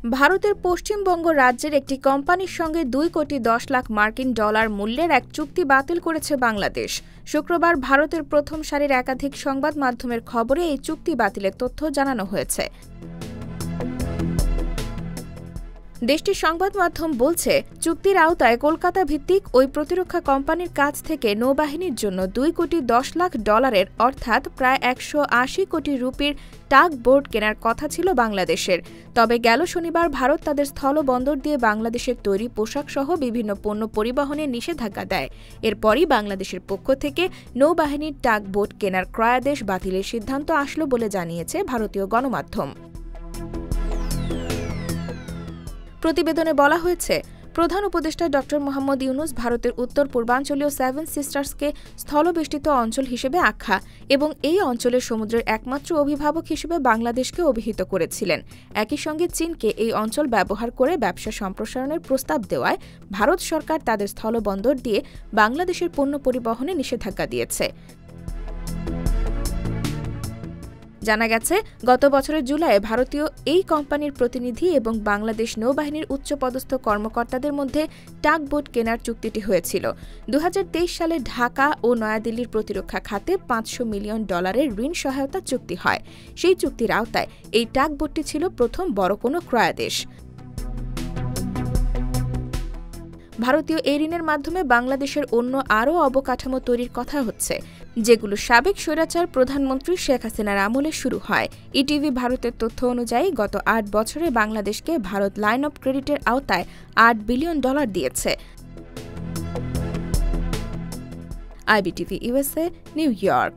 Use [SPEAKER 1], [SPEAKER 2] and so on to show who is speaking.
[SPEAKER 1] ভারতের পশ্চিমবঙ্গ রাজ্যের একটি কোম্পানির সঙ্গে 2 কোটি 10 লাখ মার্কিন ডলার মূল্যের এক চুক্তি বাতিল করেছে বাংলাদেশ। শুক্রবার ভারতের প্রথম সারির একাধিক সংবাদ মাধ্যমের খবরে এই চুক্তি বাতিলের তথ্য জানানো হয়েছে। দেশটির সংবাদ মাধ্যম বলছে, চুক্তির আওতায় কলকাতা ভিত্তিক ওই প্রতিরক্ষা কোম্পানির কাছ থেকে নৌবাহিনীর জন্য 2 কোটি 10 লাখ ডলারের অর্থাৎ প্রায় 180 কোটি রুপির টাগ বোট কেনার কথা ছিল বাংলাদেশের। তবে গেল শনিবার ভারত তাদের স্থলবন্দর দিয়ে বাংলাদেশের তৈরি পোশাক সহ বিভিন্ন পণ্য পরিবহনে নিষেধাজ্ঞা দেয়। এরপরই বাংলাদেশের পক্ষ থেকে নৌবাহিনীর টাগ বোট কেনার ক্রয়াদেশ বাতিলের সিদ্ধান্ত আসলো বলে জানিয়েছে ভারতীয় গণমাধ্যম। প্রতিবেদনে বলা হয়েছে, প্রধান উপদেষ্টা ড. মোহাম্মদ ইউনূস ভারতের উত্তর পূর্বাঞ্চলীয় 7 সিস্টার্সকে স্থলবেষ্টিত অঞ্চল হিসেবে আখ্যা এবং এই অঞ্চলের সমুদ্রের একমাত্র অভিভাবক হিসেবে বাংলাদেশকে অভিহিত করেছিলেন। একই সঙ্গে চীনকে এই অঞ্চল ব্যবহার করে ব্যবসা সম্প্রসারণের প্রস্তাব দেওয়ায় ভারত সরকার তাদের স্থলবন্দর দিয়ে বাংলাদেশের পণ্য পরিবহনে নিষেধাজ্ঞা দিয়েছে। জানা গেছে, গত বছরের জুলাইয়ে ভারতীয় এই কোম্পানির প্রতিনিধি এবং বাংলাদেশ নৌবাহিনীর উচ্চপদস্থ কর্মকর্তাদের মধ্যে টাগ বোট কেনার চুক্তিটি হয়েছিল। 2023 সালে ঢাকা ও নয়াদিল্লির প্রতিরক্ষা খাতে 500 মিলিয়ন ডলারের ঋণ সহায়তা চুক্তি হয়। সেই চুক্তির আওতায় এই টাগ বোটটি ছিল প্রথম বড় কোনো ক্রয়াদেশ। ভারতীয় এই ঋণের মাধ্যমে বাংলাদেশের অন্য আরও অবকাঠামো তৈরির কথা হচ্ছে, যেগুলো সাবেক স্বৈরাচার প্রধানমন্ত্রী শেখ হাসিনার আমলে শুরু হয়। ইটিভি ভারতের তথ্য অনুযায়ী গত 8 বছরে বাংলাদেশকে ভারত লাইন অফ ক্রেডিটের আওতায় $8 বিলিয়ন দিয়েছে। IBTV USA, new York.